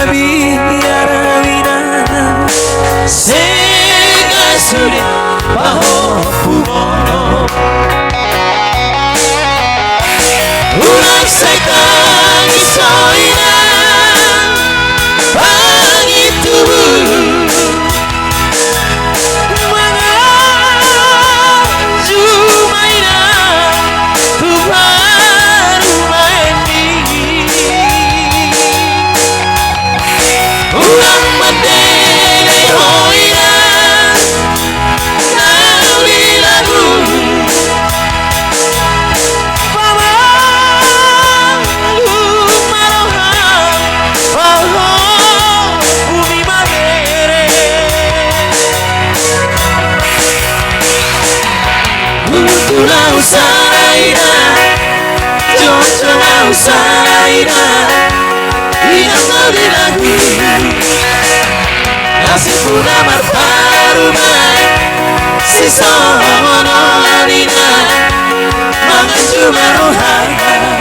mabiarawina sega sulit pahopumo ulang sekang isoina pangitu Usaraina, Jojo usaraina, hilang dari lagu. Nasib puna marparumai, si sononina, mengaju maruhana.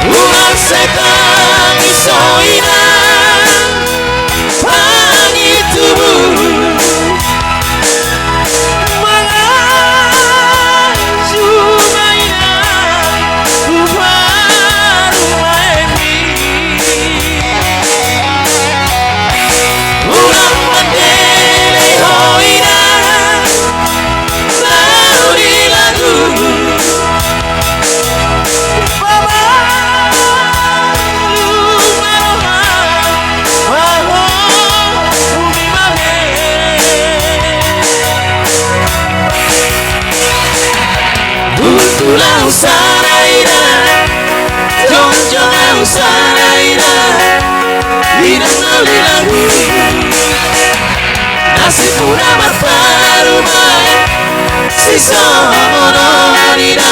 Ulang sekang isoina pangitu mengaju maina uparumaemi ulang mandele hoina lauri lagu Ulang usaraina, Jojo usaraina, hilang dari lagu. Nasib puna marparumai, si sononina,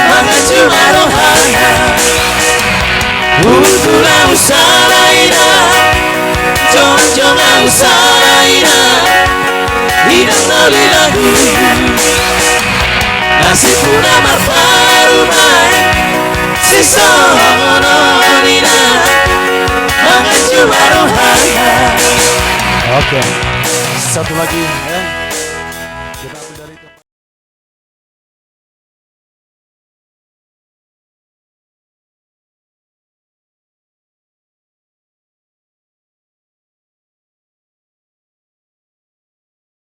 mengaju maruhana. Ulang usaraina, Jojo usaraina, hilang dari lagu. Nasib puna marparumai, si sononina, mengaju maruhana. Oke, satu lagi.